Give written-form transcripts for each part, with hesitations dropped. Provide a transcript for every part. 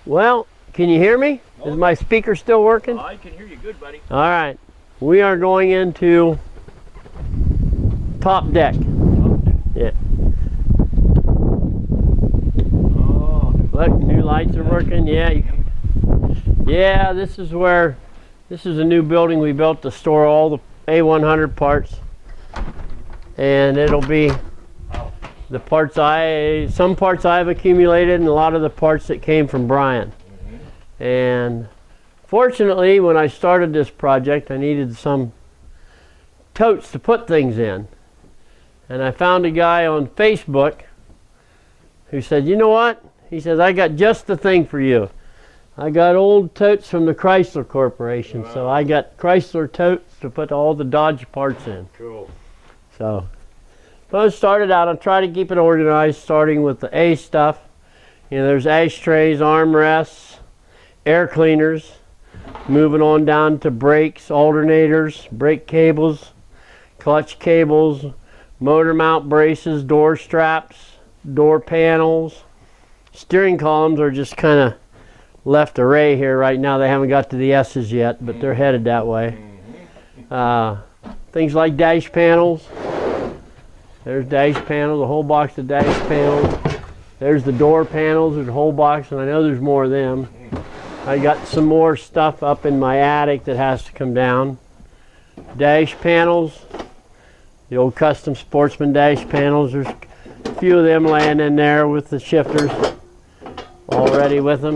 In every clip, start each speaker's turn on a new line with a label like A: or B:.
A: Well, can you hear me? Is my speaker still working?
B: I can hear you good, buddy.
A: All right. We are going into top deck. Yeah.
B: Oh,
A: Look, new lights are working. Yeah. Yeah, this is a new building we built to store all the A100 parts. And it'll be the parts some parts I've accumulated and a lot of the parts that came from Brian. And fortunately, when I started this project, I needed some totes to put things in. And I found a guy on Facebook who said, you know what? He says, I got just the thing for you. I got old totes from the Chrysler Corporation, wow. So I got Chrysler totes to put all the Dodge parts in.
B: Cool.
A: So I started out, I'll try to keep it organized, starting with the A stuff. You know, there's ashtrays, armrests, air cleaners, moving on down to brakes, alternators, brake cables, clutch cables, motor mount braces, door straps, door panels. Steering columns are just kind of left array here right now. They haven't got to the S's yet, but they're headed that way. Things like dash panels. There's dash panels, a whole box of dash panels. There's the door panels, there's a whole box, and I know there's more of them. I got some more stuff up in my attic that has to come down. Dash panels, the old custom Sportsman dash panels. There's a few of them laying in there with the shifters already with them.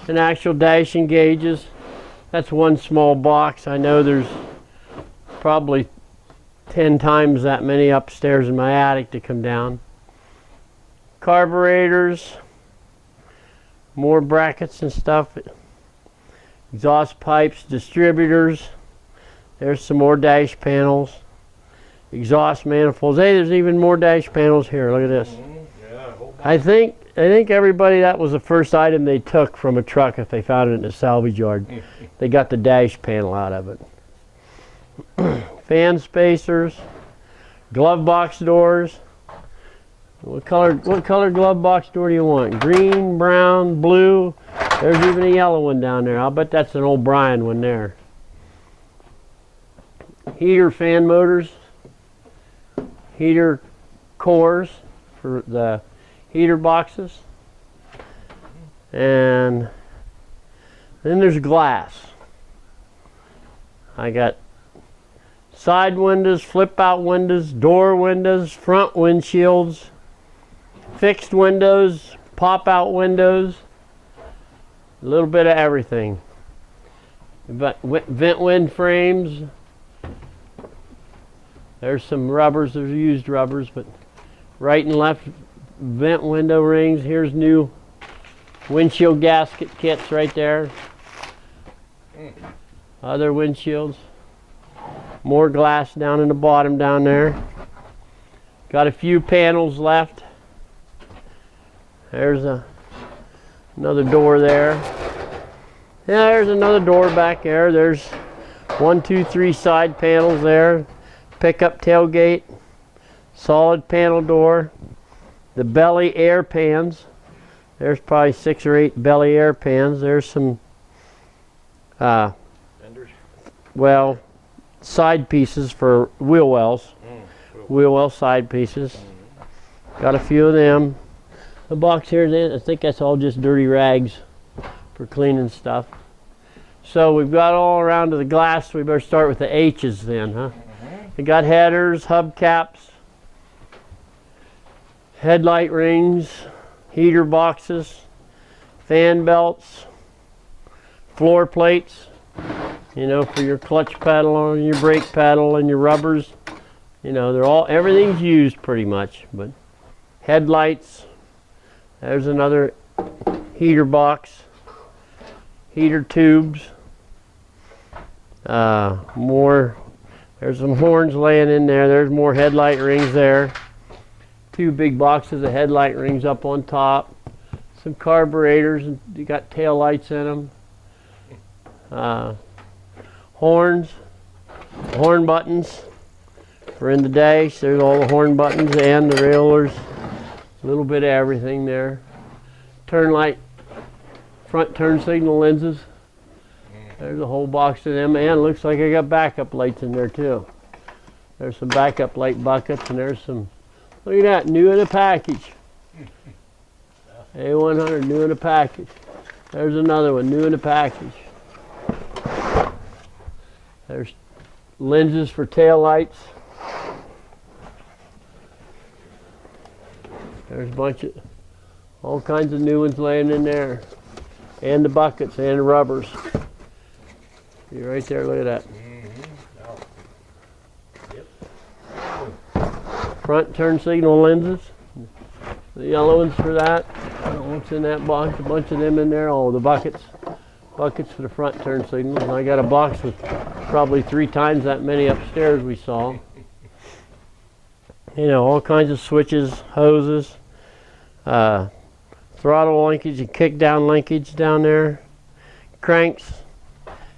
A: And actual dashing gauges. That's one small box. I know there's probably 10 times that many upstairs in my attic to come down. Carburetors, more brackets and stuff, exhaust pipes, distributors. There's some more dash panels, exhaust manifolds. Hey, there's even more dash panels here. Look at this.
B: Yeah,
A: I think everybody, that was the first item they took from a truck if they found it in a salvage yard. They got the dash panel out of it. Fan spacers, glove box doors. What color glove box door do you want? Green, brown, blue. There's even a yellow one down there. I'll bet that's an old Brian one there. Heater fan motors, heater cores for the heater boxes, and then there's glass. I got side windows, flip out windows, door windows, front windshields, fixed windows, pop out windows, a little bit of everything. But vent wind frames. There's some rubbers, there's used rubbers, but right and left vent window rings. Here's new windshield gasket kits right there. Other windshields. More glass down in the bottom down there. Got a few panels left. There's another door there. Yeah, there's another door back there. There's 1, 2, 3 side panels there. Pickup tailgate. Solid panel door. The belly air pans. There's probably 6 or 8 belly air pans. There's some well, side pieces for wheel wells.
B: Cool.
A: Wheel well side pieces. Got a few of them. The box here, I think that's all just dirty rags for cleaning stuff. So we've got all around to the glass. We better start with the H's then, huh? We got headers, hubcaps, headlight rings, heater boxes, fan belts, floor plates, you know, for your clutch pedal and your brake pedal and your rubbers. You know, everything's used pretty much, but headlights. There's another heater box, heater tubes, more. There's some horns laying in there. There's more headlight rings there. 2 big boxes of headlight rings up on top. Some carburetors, and you got tail lights in them. Horns, horn buttons for in the dash. There's all the horn buttons and the railers. A little bit of everything there. Turn light front turn signal lenses. There's a whole box of them, and looks like I got backup lights in there too. There's some backup light buckets, and there's some, look at that, new in a package. A100, new in a package. There's another one, new in a package. There's lenses for tail lights. There's a bunch of, all kinds of new ones laying in there. And the buckets and the rubbers. See right there, look at that. Front turn signal lenses. The yellow ones for that. I don't know what's in that box. A bunch of them in there. Oh, the buckets. Buckets for the front turn signals. And I got a box with probably 3 times that many upstairs we saw. You know, all kinds of switches, hoses, throttle linkage and kick down linkage down there. Cranks,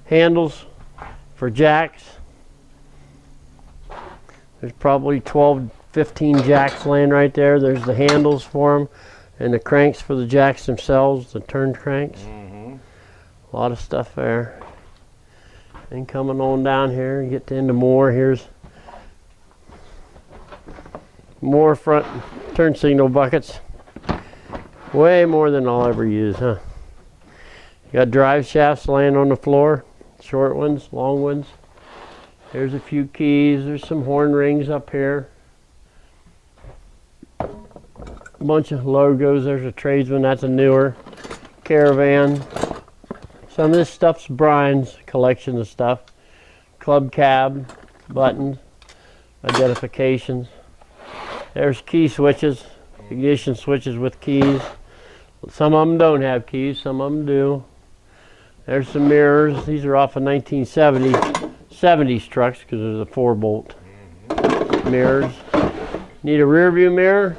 A: handles for jacks. There's probably 12, 15 jacks laying right there. There's the handles for them and the cranks for the jacks themselves, the turn cranks. A lot of stuff there. And coming on down here, get into more. Here's more front turn signal buckets. Way more than I'll ever use, huh? You got drive shafts laying on the floor. Short ones, long ones. There's a few keys. There's some horn rings up here. A bunch of logos. There's a tradesman. That's a newer Caravan. Some of this stuff's Brian's collection of stuff. Club cab, buttons, identifications. There's key switches, ignition switches with keys. Some of them don't have keys, some of them do. There's some mirrors. These are off of 1970s trucks because there's a 4-bolt mirrors. Need a rear view mirror?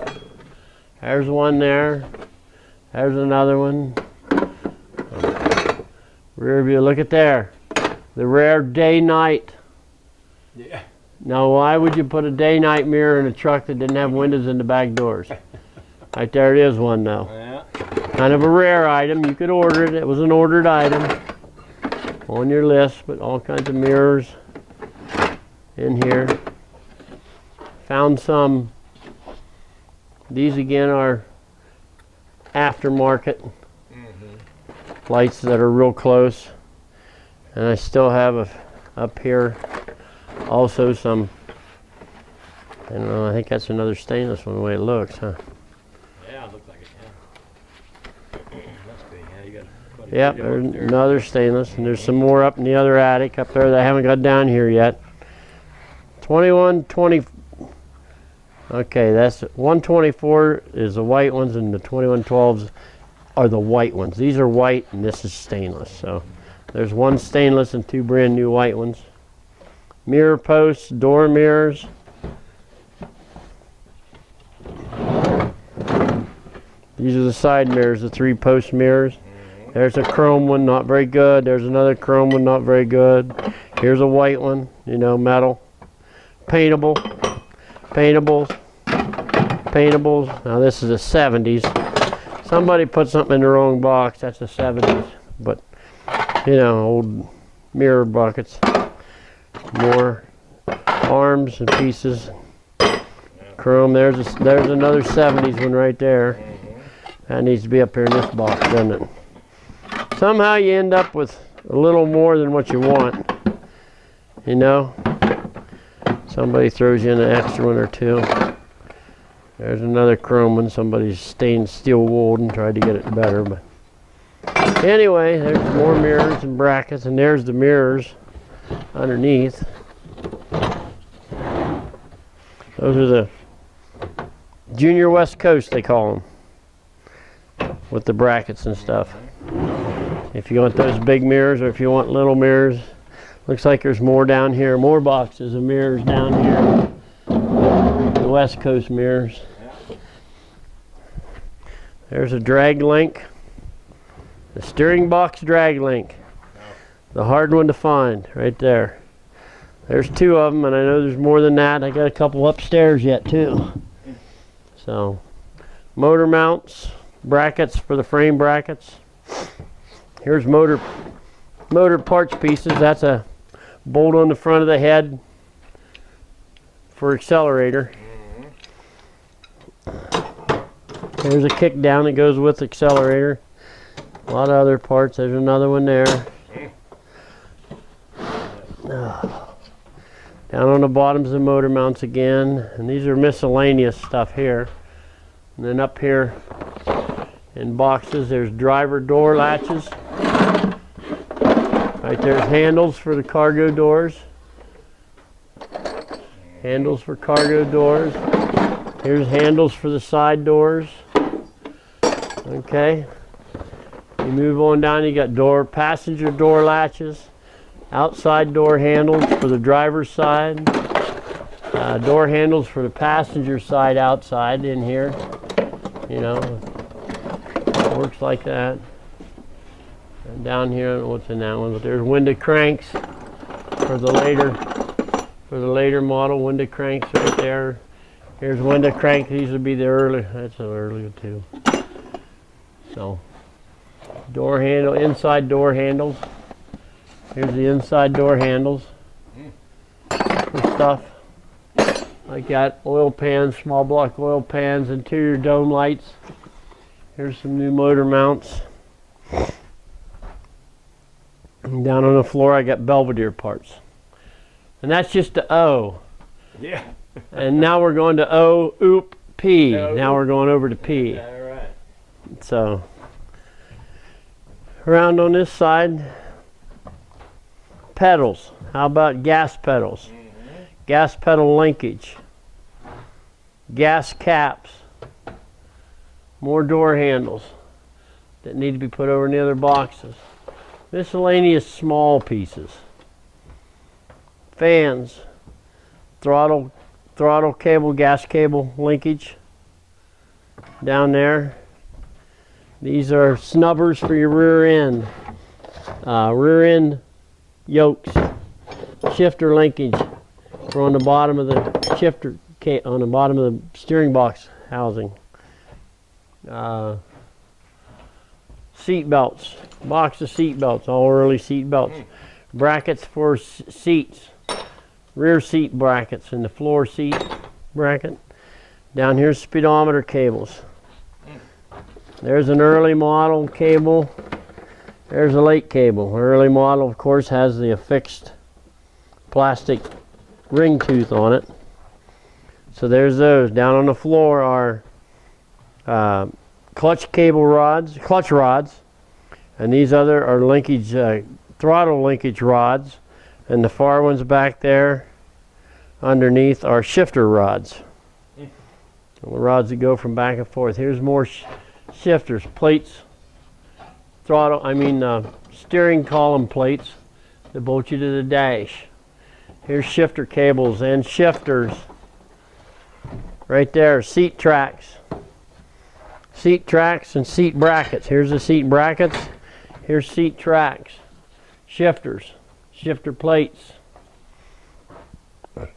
A: There's one there. There's another one. Rear view, look at there. The rare day-night.
B: Yeah.
A: Now, why would you put a day-night mirror in a truck that didn't have windows in the back doors? Right there it is one though.
B: Yeah.
A: Kind of a rare item. You could order it. It was an ordered item on your list, but all kinds of mirrors in here. Found some. These again are aftermarket lights that are real close. And I still have up here also some, I don't know, I think that's another stainless one the way it looks, huh?
B: Yeah, it looks like it, yeah. Must be, yeah, you got quite a
A: Yep,
B: few
A: there's
B: up there.
A: another stainless, and there's some more up in the other attic up there that I haven't got down here yet. 2120, okay, that's 124 is the white ones, and the 2112s are the white ones. These are white, and this is stainless, so there's one stainless and 2 brand new white ones. Mirror posts, door mirrors. These are the side mirrors, the 3-post mirrors. There's a chrome one, not very good. There's another chrome one, not very good. Here's a white one, you know, metal. Paintable, paintables, paintables. Now this is a 70s. Somebody put something in the wrong box. That's a 70s, but you know, old mirror buckets. More arms and pieces. Chrome. There's another 70s one right there. That needs to be up here in this box, doesn't it? Somehow you end up with a little more than what you want. You know? Somebody throws you in an extra one or two. There's another chrome one. Somebody's stained steel wool and tried to get it better. But anyway, there's more mirrors and brackets, and there's the mirrors underneath. Those are the Junior West Coast, they call them, with the brackets and stuff. If you want those big mirrors or if you want little mirrors, looks like there's more down here, more boxes of mirrors down here. The West Coast mirrors. There's a drag link, the steering box drag link, the hard one to find right there. There's 2 of them, and I know there's more than that. I got a couple upstairs yet too. So, motor mounts, brackets for the frame brackets. Here's motor parts pieces. That's a bolt on the front of the head for accelerator. There's a kick down that goes with accelerator. A lot of other parts. There's another one there. Down on the bottoms of the motor mounts again. And these are miscellaneous stuff here. And then up here in boxes, there's driver door latches. Right there's handles for the cargo doors. Handles for cargo doors. Here's handles for the side doors. Okay. You move on down, you got passenger door latches, outside door handles for the driver's side, door handles for the passenger side outside in here. You know, it works like that. And down here, I don't know what's in that one, but there's window cranks for the later model. Window cranks right there. Here's window crank. These would be the early. That's an earlier too. So, door handle, inside door handles. Here's the inside door handles for stuff like that. Oil pans, small block oil pans, interior dome lights. Here's some new motor mounts. And down on the floor, I got Belvedere parts. And that's just the O.
B: Yeah.
A: And now we're going to O, oop, P. Now we're going over to P.
B: All right.
A: So, around on this side, pedals. How about gas pedals? Gas pedal linkage. Gas caps. More door handles that need to be put over in the other boxes. Miscellaneous small pieces. Fans. Throttle cable, gas cable linkage down there. These are snubbers for your rear end yokes, shifter linkage for on the bottom of the shifter, on the bottom of the steering box housing. Seat belts, box of seat belts, all early seat belts. Brackets for seats. Rear seat brackets and the floor seat bracket. Down here's speedometer cables. There's an early model cable. There's a late cable. Early model, of course, has the affixed plastic ring tooth on it. So there's those. Down on the floor are clutch rods, and these other are linkage, throttle linkage rods. And the far ones back there underneath are shifter rods. The rods that go from back and forth. Here's more shifters, plates, steering column plates that bolt you to the dash. Here's shifter cables and shifters. Right there, seat tracks. Seat tracks and seat brackets. Here's the seat brackets. Here's seat tracks. Shifters. Shifter plates.
B: Oh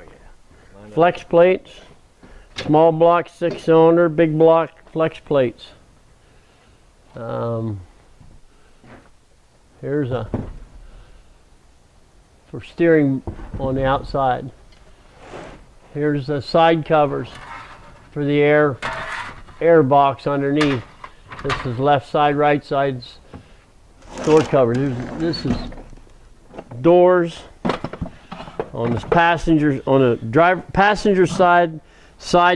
B: yeah.
A: Flex plates. Small block 6-cylinder, big block flex plates. Here's a for steering on the outside. Here's the side covers for the air box underneath. This is left side, right side's door covers. This is doors on the passenger side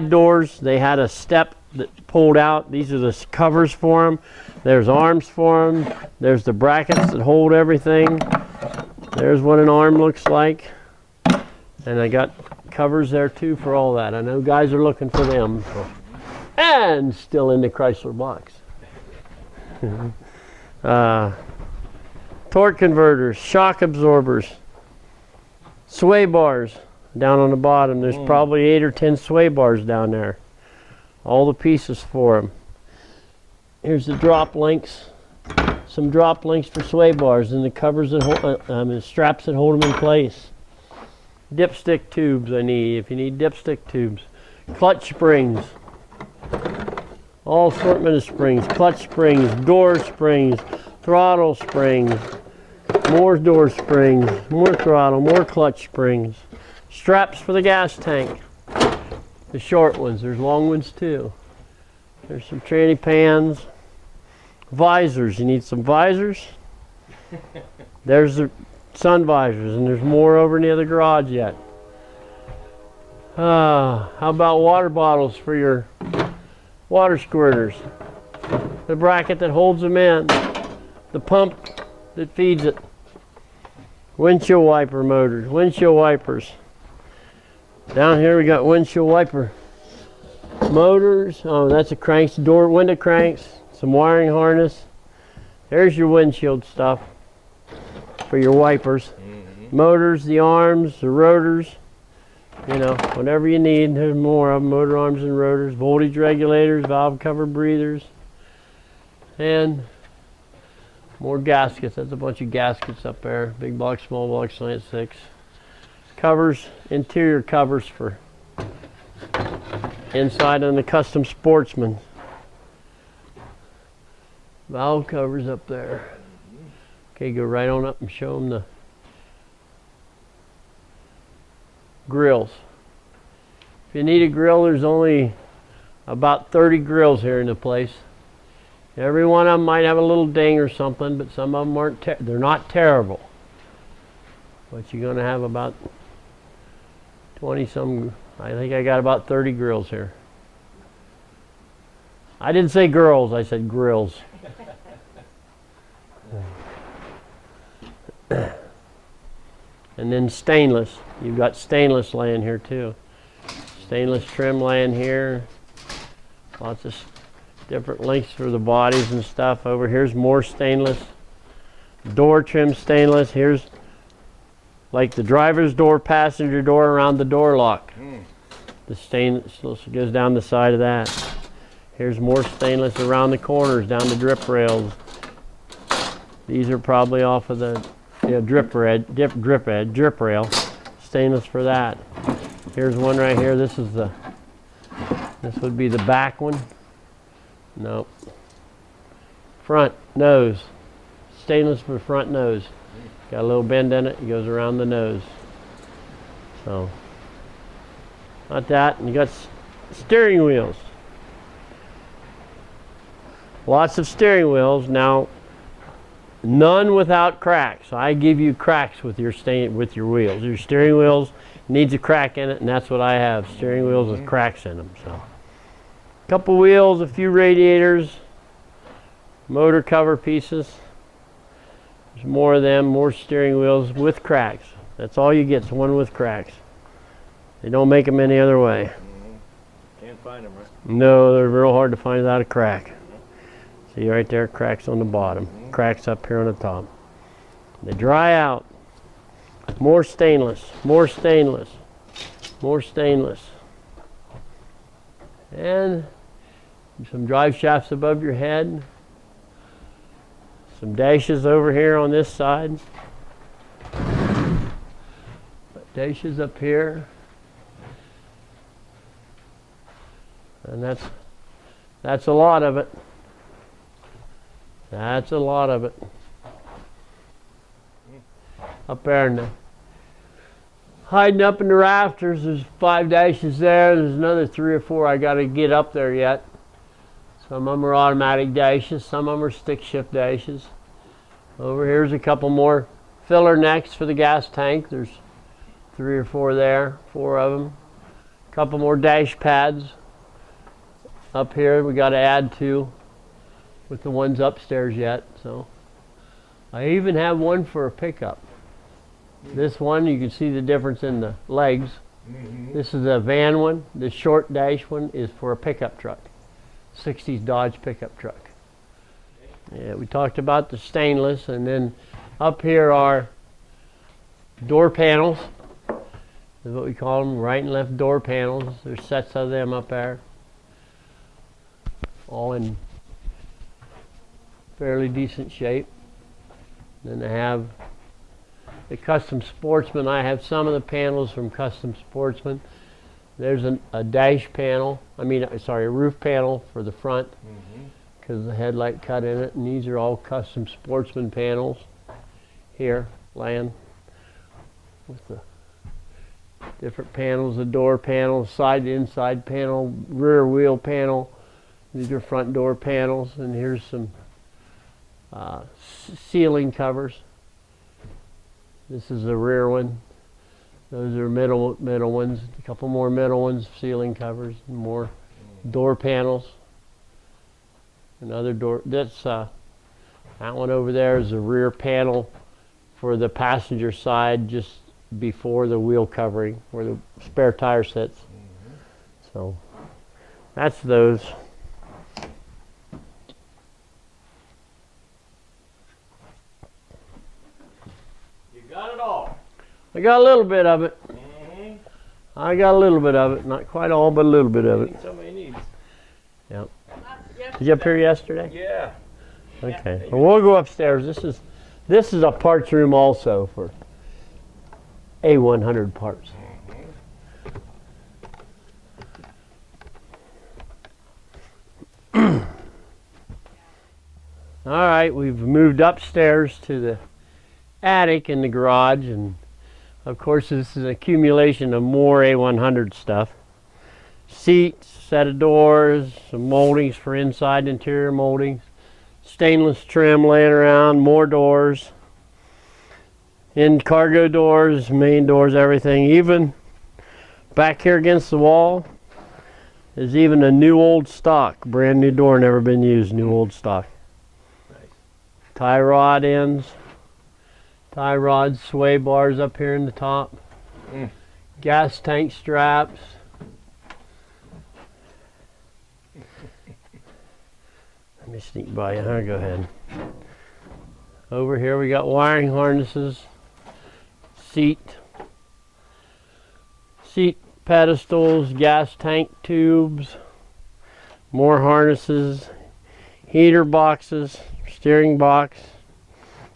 A: doors. They had a step that pulled out. These are the covers for them. There's arms for them. There's the brackets that hold everything. There's what an arm looks like. And I got covers there too for all that. I know guys are looking for them. And still in the Chrysler box. Torque converters, shock absorbers, sway bars down on the bottom. There's probably 8 or 10 sway bars down there. All the pieces for them. Here's the drop links. Some drop links for sway bars and the covers that hold, straps that hold them in place. Dipstick tubes I need if you need dipstick tubes. Clutch springs All assortment of springs, clutch springs, door springs, throttle springs, more door springs, more throttle, more clutch springs, straps for the gas tank. The short ones, there's long ones too. There's some tranny pans. Visors, you need some visors. There's the sun visors, and there's more over in the other garage yet. How about water bottles for your water squirters? The bracket that holds them in. The pump that feeds it. Windshield wiper motors, windshield wipers. Down here we got windshield wiper motors. Oh, that's a cranks, door window cranks, some wiring harness. There's your windshield stuff for your wipers. Motors, the arms, the rotors, you know, whatever you need. There's more of them, motor arms and rotors, voltage regulators, valve cover breathers, and more gaskets. That's a bunch of gaskets up there. Big block, small block, slant 6. Covers, interior covers for inside on the custom Sportsman. Valve covers up there. Okay, go right on up and show them the grills. If you need a grill, there's only about 30 grills here in the place. Every one of them might have a little ding or something, but some of them aren't. They're not terrible. But you're going to have about 20 some. I think I got about 30 grills here. I didn't say girls, I said grills. And then stainless. You've got stainless laying here too. Stainless trim laying here. Lots of different lengths for the bodies and stuff. Over here's more stainless. Door trim stainless. Here's like the driver's door, passenger door around the door lock. The stainless goes down the side of that. Here's more stainless around the corners, down the drip rails. These are probably off of the drip rail. Stainless for that. Here's one right here. This would be the back one. Nope. Front nose. Stainless for front nose. Got a little bend in it. It goes around the nose. So, not that. And you got steering wheels. Lots of steering wheels. Now, none without cracks. I give you cracks with your wheels. Your steering wheels needs a crack in it, and that's what I have. Steering wheels with cracks in them. So, a couple wheels, a few radiators, motor cover pieces. There's more of them, more steering wheels with cracks. That's all you get, is one with cracks. They don't make them any other way.
B: Can't find them, right?
A: No, they're real hard to find without a crack. See right there, cracks on the bottom, cracks up here on the top. They dry out. More stainless, more stainless, more stainless. And some drive shafts above your head. Some dashes over here on this side. Dashes up here. And that's a lot of it. That's a lot of it. Up there in the hiding up in the rafters, there's 5 dashes there. There's another 3 or 4 I got to get up there yet. Some of them are automatic dashes, some of them are stick shift dashes. Over here's a couple more filler necks for the gas tank. There's 3 or 4 there, 4 of them. A couple more dash pads up here we got to add to with the ones upstairs yet. So I even have one for a pickup. This one, you can see the difference in the legs. This is a van one. The short dash one is for a pickup truck. 60s Dodge pickup truck. Yeah, we talked about the stainless, and then up here are door panels. Is what we call them, right and left door panels. There's sets of them up there, all in fairly decent shape. Then I have the Custom Sportsman. I have some of the panels from Custom Sportsman. There's a dash panel. I mean, sorry, a roof panel for the front because the headlight cut in it. And these are all custom Sportsman panels here, laying with the different panels, the door panel, side to inside panel, rear wheel panel. These are front door panels, and here's some ceiling covers. This is the rear one. Those are middle ones. A couple more middle ones, ceiling covers, and more door panels. Another door. That's that one over there is the rear panel for the passenger side, just before the wheel covering, where the spare tire sits. So that's those.
B: You got it all.
A: I got a little bit of it. I got a little bit of it. Not quite all, but a little bit of it.
B: Somebody needs.
A: Yep. Did you up here yesterday?
B: Yeah.
A: Okay. Well, we'll go upstairs. This is a parts room also for A100 parts. All right, we've moved upstairs to the attic in the garage, and of course this is an accumulation of more A100 stuff. Seats, set of doors, some moldings for inside interior moldings, stainless trim laying around, more doors, in cargo doors, main doors, everything. Even back here against the wall is even a new old stock, brand new door, never been used, new old stock.
B: Nice.
A: Tie rod ends, tie rods, sway bars up here in the top, gas tank straps. Let me sneak by you, huh? Go ahead. Over here we got wiring harnesses, seat pedestals, gas tank tubes, more harnesses, heater boxes, steering box,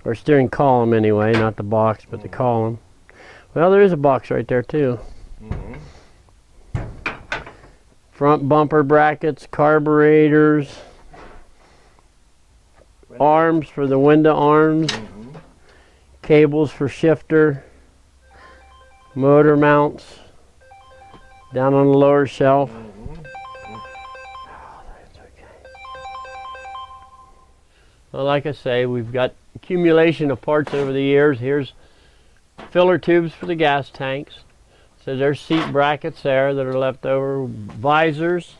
A: or steering column anyway, not the box, but the column. Well, there is a box right there too. Front bumper brackets, carburetors, arms for the window arms, cables for shifter, motor mounts down on the lower shelf. Well, like I say, we've got accumulation of parts over the years. Here's filler tubes for the gas tanks. So there's seat brackets there that are left over. Visors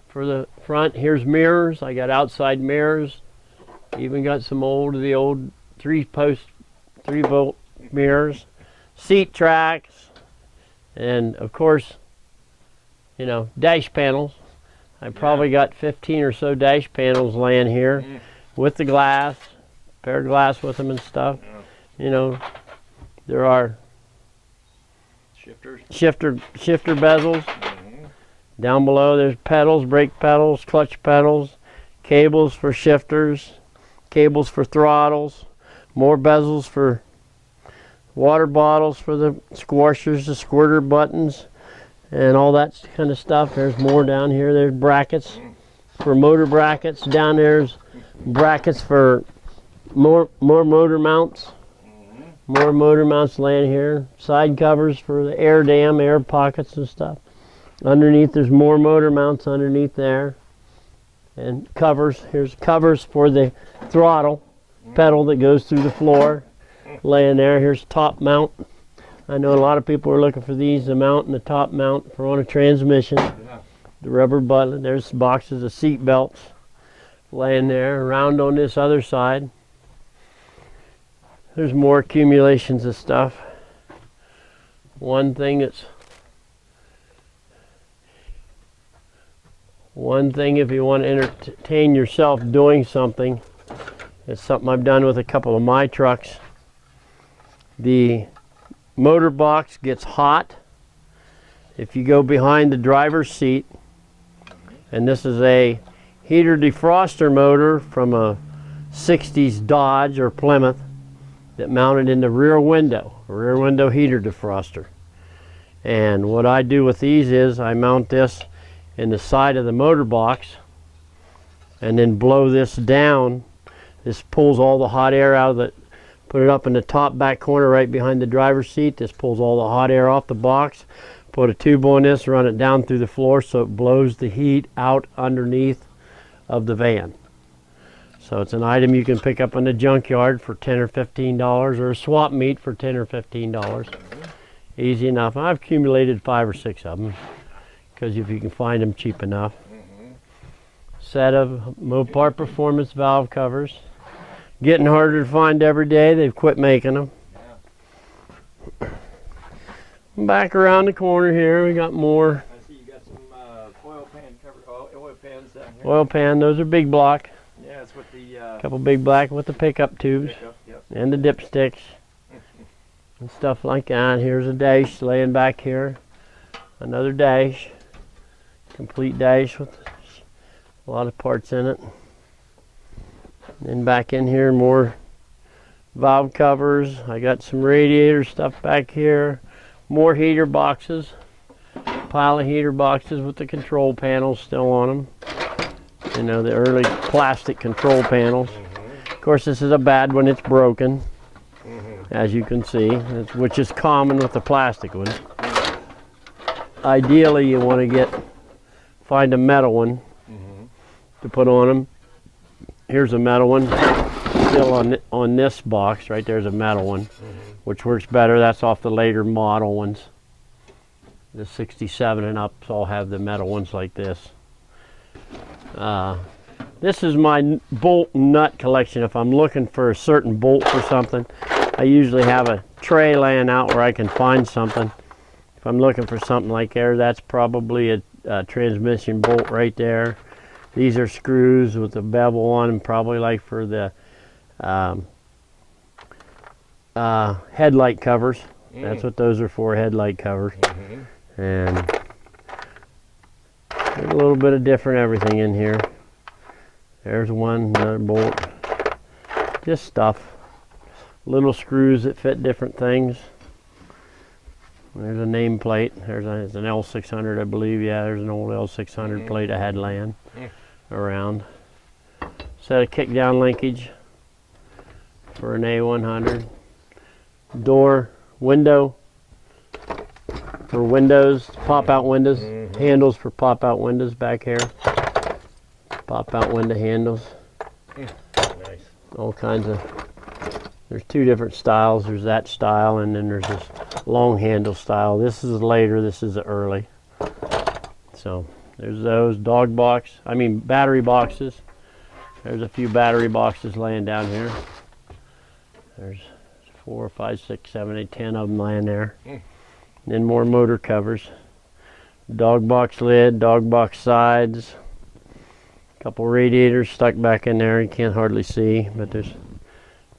A: for the front. Here's mirrors. I got outside mirrors. Even got some old 3-volt mirrors. Seat tracks. And of course, you know, dash panels. I probably got 15 or so dash panels laying here with the glass, pair of glass with them and stuff. You know, there are shifter bezels. Down below there's pedals, brake pedals, clutch pedals, cables for shifters, cables for throttles, more bezels for water bottles for the squashers, the squirter buttons, and all that kind of stuff. There's more down here. There's brackets for motor brackets. Down there's brackets for more motor mounts. More motor mounts laying here. Side covers for the air dam, air pockets and stuff. Underneath there's more motor mounts underneath there. And covers. Here's covers for the throttle pedal that goes through the floor. Laying there. Here's top mount. I know a lot of people are looking for these, the mount and the top mount for on a transmission. The rubber button. There's boxes of seat belts laying there. Around on this other side, there's more accumulations of stuff. One thing if you want to entertain yourself doing something, it's something I've done with a couple of my trucks. The motor box gets hot if you go behind the driver's seat, and this is a heater defroster motor from a 60s Dodge or Plymouth that mounted in the rear window, a rear window heater defroster. And what I do with these is I mount this in the side of the motor box and then blow this down. This pulls all the hot air out of the, put it up in the top back corner right behind the driver's seat. This pulls all the hot air off the box. Put a tube on this, run it down through the floor so it blows the heat out underneath of the van. So it's an item you can pick up in the junkyard for $10 or $15 or a swap meet for $10 or $15. Easy enough. I've accumulated 5 or 6 of them because if you can find them cheap enough. Set of Mopar Performance valve covers. Getting harder to find every day. They've quit making them. Back around the corner here, we got more.
B: I see you got some oil pan cover, oil pans down here.
A: Oil pan. Those are big block.
B: Yeah, it's with the
A: Couple big black with the pickup tubes
B: pickup. Yep.
A: and the dipsticks and stuff like that. Here's a dash laying back here. Another dash. Complete dash with a lot of parts in it. Then back in here, more valve covers. I got some radiator stuff back here. More heater boxes. Pile of heater boxes with the control panels still on them. You know, the early plastic control panels. Of course, this is a bad one. It's broken, as you can see, which is common with the plastic ones. Ideally, you want to find a metal one to put on them. Here's a metal one. Still on this box, right there's a metal one, which works better. That's off the later model ones. The 67 and ups all have the metal ones like this. This is my bolt and nut collection. If I'm looking for a certain bolt for something, I usually have a tray laying out where I can find something. If I'm looking for something like there, that's probably a transmission bolt right there. These are screws with a bevel on them, probably like for the headlight covers. That's what those are for, headlight covers. And there's a little bit of different everything in here. There's one, another bolt. Just stuff. Little screws that fit different things. There's a nameplate. There's an L600, I believe. Yeah, there's an old L600 plate I had laying around. Set of kick down linkage for an A100. Door, window for windows, pop out windows. Handles for pop out windows back here. Pop out window handles.
B: Nice.
A: All kinds of, there's 2 different styles. There's that style and then there's this long handle style. This is later, this is early. So there's those battery boxes. There's a few battery boxes laying down here. There's 4, 5, 6, 7, 8, 10 of them laying there. Then more motor covers. Dog box lid, dog box sides. A couple radiators stuck back in there. You can't hardly see, but there's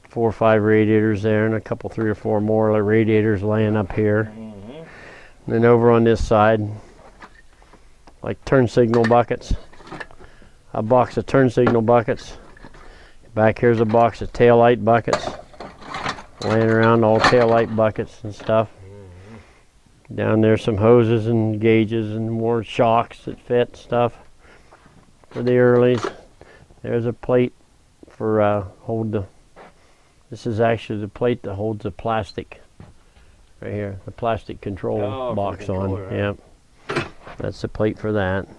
A: 4 or 5 radiators there and a couple, 3 or 4 more radiators laying up here. And then over on this side, like turn signal buckets. A box of turn signal buckets. Back here's a box of tail light buckets. Laying around, all tail light buckets and stuff. Down there some hoses and gauges and more shocks that fit stuff for the earlies. There's a plate for this is actually the plate that holds the plastic right here, the plastic control box on. Right? Yep, that's the plate for that.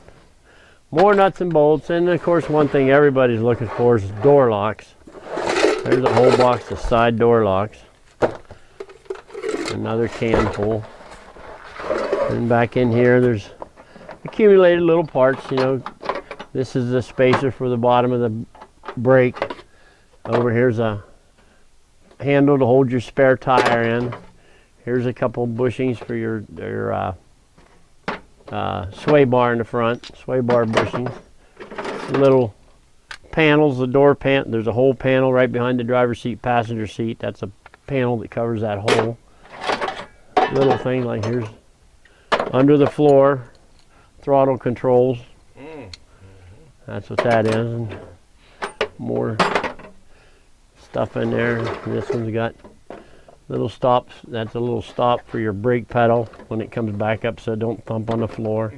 A: More nuts and bolts, and of course one thing everybody's looking for is door locks. There's a whole box of side door locks. Another can full. And back in here there's accumulated little parts, you know. This is the spacer for the bottom of the brake. Over here's a handle to hold your spare tire in. Here's a couple bushings for your sway bar in the front, sway bar bushings. Little panels, the door there's a whole panel right behind the driver's seat, passenger seat. That's a panel that covers that hole. Little thing like here's under the floor, throttle controls. That's what that is. And more stuff in there. This one's got Little stops. That's a little stop for your brake pedal when it comes back up, so it don't thump on the floor.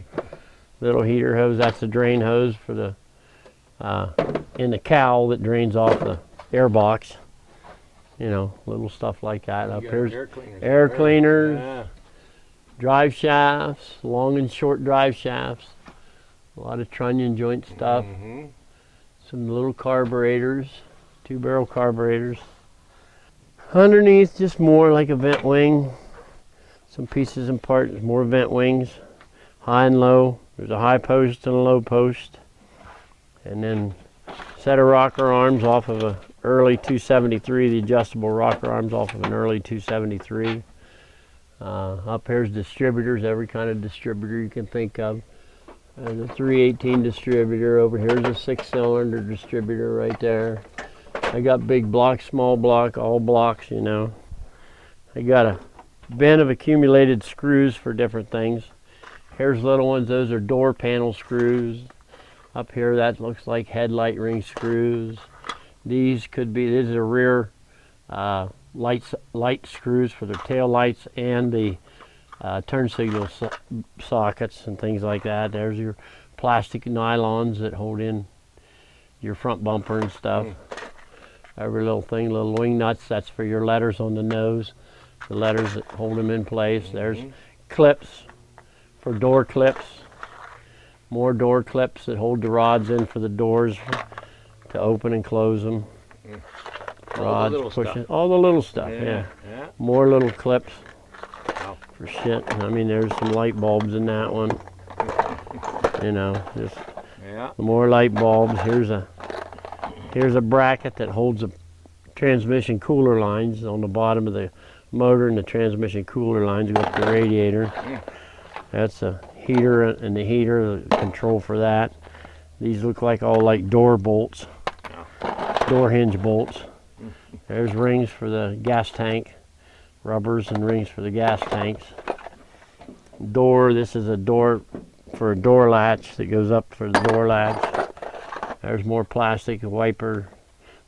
A: Little heater hose. That's the drain hose for the in the cowl that drains off the air box. You know, little stuff like that. Up here's air cleaners,
B: Yeah.
A: drive shafts, long and short drive shafts. A lot of trunnion joint stuff.
B: Mm-hmm.
A: Some little carburetors, 2-barrel carburetors. Underneath, just more like a vent wing. Some pieces and parts, more vent wings, high and low. There's a high post and a low post. And then set of rocker arms off of a early 273, the adjustable rocker arms off of an early 273. Up here's distributors, every kind of distributor you can think of. There's a 318 distributor. Over here's a 6-cylinder distributor right there. I got big block, small block, all blocks, you know. I got a bin of accumulated screws for different things. Here's little ones, those are door panel screws. Up here, that looks like headlight ring screws. These are rear light screws for the tail lights and the turn signal sockets and things like that. There's your plastic nylons that hold in your front bumper and stuff. Every little thing, little wing nuts, that's for your letters on the nose. The letters that hold them in place. There's clips for door clips. More door clips that hold the rods in for the doors to open and close them. Rods, pushing, all the little stuff, yeah. More little clips for shit. I mean, there's some light bulbs in that one. You know, just more light bulbs. Here's a bracket that holds the transmission cooler lines on the bottom of the motor, and the transmission cooler lines go up the radiator. That's a heater, and the heater, the control for that. These look like all like door bolts, door hinge bolts. There's rings for the gas tank, rubbers and rings for the gas tanks. This is a door for a door latch that goes up for the door latch. There's more plastic, a wiper.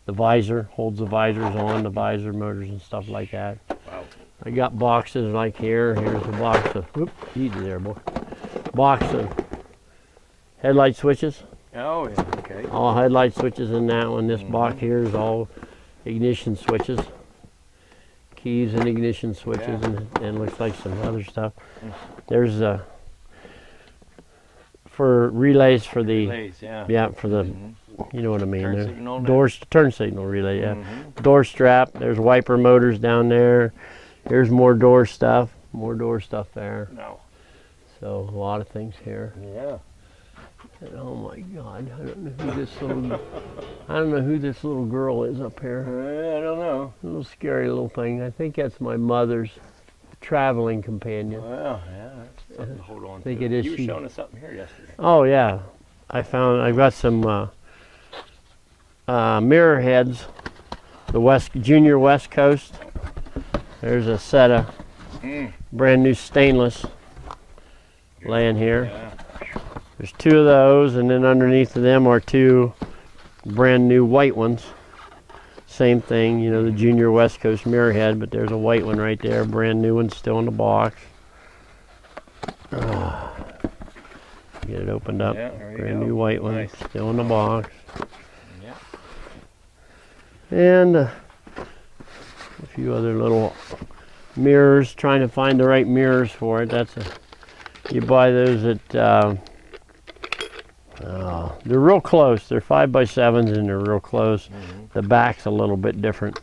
A: The visor holds the visors on, the visor motors and stuff like that.
B: Wow.
A: I got boxes like here. Here's a box of, easy there, boy. Box of headlight switches.
B: Oh, yeah, okay.
A: All headlight switches in that one. This box here is all ignition switches. Keys and ignition switches, and looks like some other stuff. There's for relays for the for the you know what I mean. Turn signal relay, door strap. There's wiper motors down there. Here's more door stuff there.
B: No.
A: So a lot of things here.
B: Yeah.
A: And oh my God, I don't know who this little girl is up here.
B: I don't know.
A: A little scary little thing. I think that's my mother's traveling companion.
B: Well, yeah, that's something to hold on to.
A: I think it is.
B: You were showing us something here yesterday.
A: Oh yeah, I've got some mirror heads. The Junior West Coast. There's a set of brand new stainless laying here.
B: Yeah.
A: There's 2 of those, and then underneath of them are 2 brand new white ones. Same thing, you know, the Junior West Coast mirror head, but there's a white one right there, brand new one, still in the box. Get it opened up.
B: Yeah, there you
A: brand
B: go.
A: new white one,
B: Nice.
A: still in the box.
B: Yeah.
A: And a few other little mirrors, trying to find the right mirrors for it. You buy those at, they're real close. They're 5x7s and they're real close. The back's a little bit different.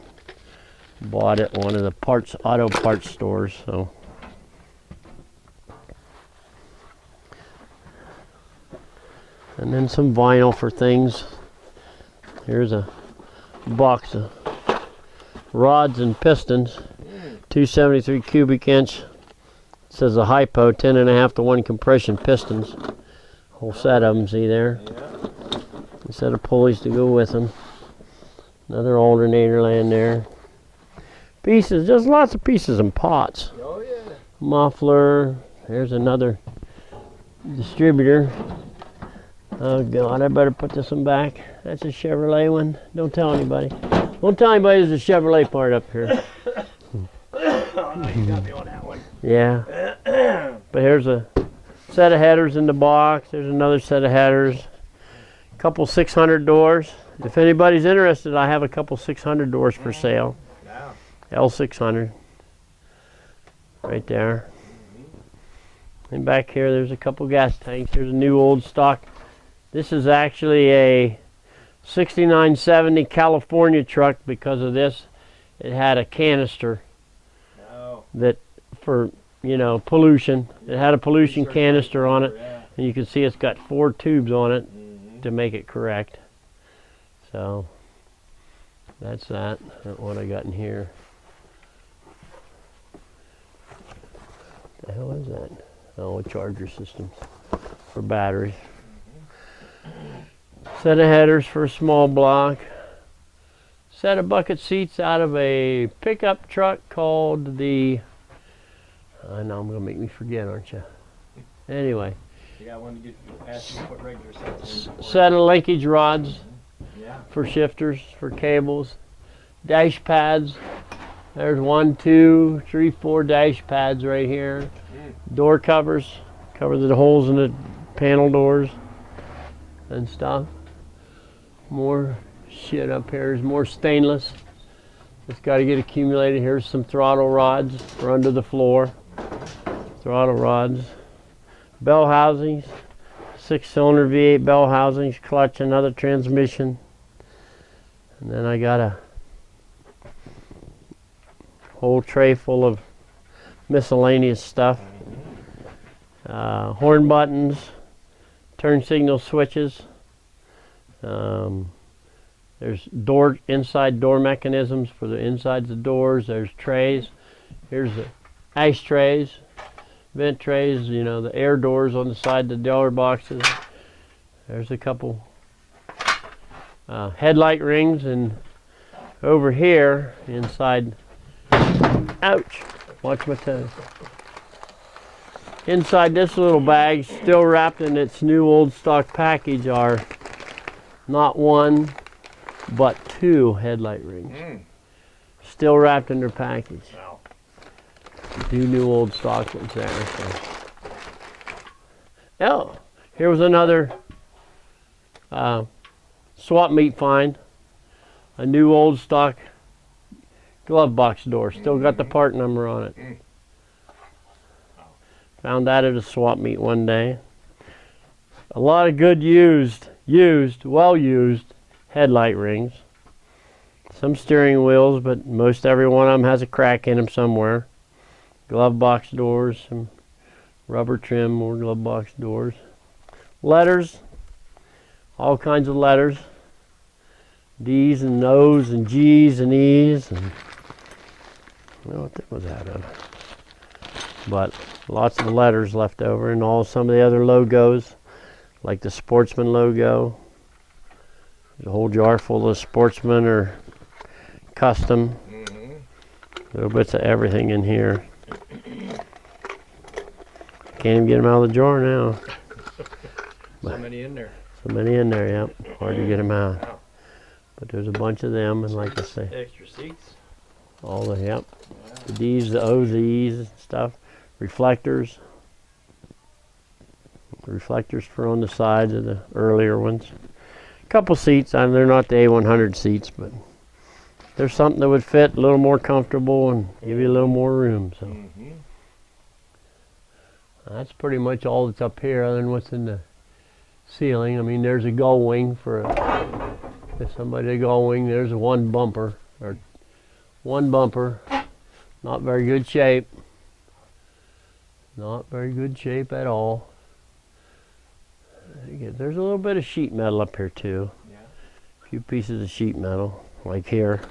A: Bought at one of the auto parts stores. So. And then some vinyl for things. Here's a box of rods and pistons. 273 cubic inch. It says a hypo, 10.5 to 1 compression pistons. Whole set of them, see there?
B: Yeah.
A: A set of pulleys to go with them. Another alternator laying there. Pieces, just lots of pieces and pots.
B: Oh yeah.
A: Muffler. Here's another distributor. Oh God, I better put this one back. That's a Chevrolet one. Don't tell anybody. Don't tell anybody there's a Chevrolet part up here.
B: You got me on that one.
A: Yeah. But here's a set of headers in the box. There's another set of headers. A couple 600 doors. If anybody's interested, I have a couple 600 doors for sale.
B: Yeah.
A: L600. Right there. And back here, there's a couple gas tanks. Here's a new old stock. This is actually a 6970 California truck. Because of this, it had a canister that for, you know, pollution. It had a pollution canister on it, and you can see it's got 4 tubes on it to make it correct. So that's that. That's what I got in here. What the hell is that? Oh, a charger system for batteries. Set of headers for a small block. Set of bucket seats out of a pickup truck called the... I know I'm going to make me forget, aren't you? Anyway.
B: You got one to get ask you to put regular sets in.
A: Set of linkage rods
B: Yeah.
A: for shifters, for cables. Dash pads. There's 1, 2, 3, 4 dash pads right here. Door covers. Cover the holes in the panel doors and stuff. More shit up here. There's more stainless. It's got to get accumulated. Here's some throttle rods for under the floor. Throttle rods. Bell housings. 6-cylinder V8 bell housings. Clutch, another transmission. And then I got a whole tray full of miscellaneous stuff. Horn buttons. Turn signal switches. There's inside door mechanisms for the insides of doors. There's trays. Here's the ashtrays, vent trays, you know, the air doors on the side of the door boxes. There's a couple headlight rings, and over here inside, ouch, watch my toes. Inside this little bag, still wrapped in its new old stock package, are not 1, but 2 headlight rings. Still wrapped in their package.
B: Wow.
A: 2 new old stock ones there. So. Oh, here was another swap meet find. A new old stock glove box door. Still got the part number on it. Found that at a swap meet one day. A lot of good well used headlight rings. Some steering wheels, but most every one of them has a crack in them somewhere. Glove box doors, some rubber trim, more glove box doors. Letters, all kinds of letters. D's and O's and G's and E's, and I don't know what that was out of. But lots of letters left over, and some of the other logos, like the Sportsman logo. There's a whole jar full of Sportsman or Custom. Little bits of everything in here. Can't even get them out of the jar now.
B: So many in there.
A: So many in there, yep. Hard to get them out. Wow. But there's a bunch of them, and like I say,
B: Extra seats.
A: all the, yep. Wow. The D's, the O's, the E's and stuff. Reflectors. Reflectors for on the sides of the earlier ones. Couple seats, and they're not the A100 seats, but there's something that would fit a little more comfortable and give you a little more room. So that's pretty much all that's up here, other than what's in the ceiling. I mean, there's a gull wing for if somebody a gull wing. There's a one bumper, not very good shape. Not very good shape at all. There's a little bit of sheet metal up here too. Yeah. A few pieces of sheet metal, like here.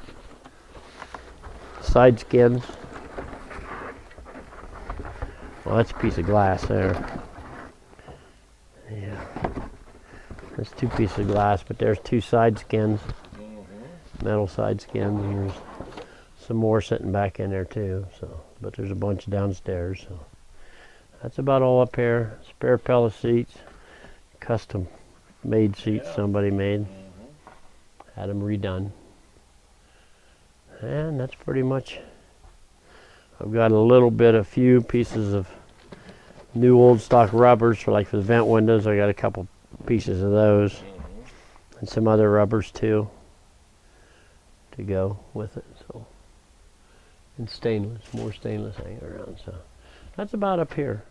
A: Side skins. Well, that's a piece of glass there. Yeah. There's 2 pieces of glass, but there's 2 side skins. Metal side skins, and there's some more sitting back in there too. So, but there's a bunch downstairs. So that's about all up here. Spare pellet seats. Custom made seats somebody made. Had them redone. And that's pretty much I've got a few pieces of new old stock rubbers for the vent windows. I got a couple pieces of those and some other rubbers too to go with it. So, and stainless, more stainless hanging around. So that's about up here.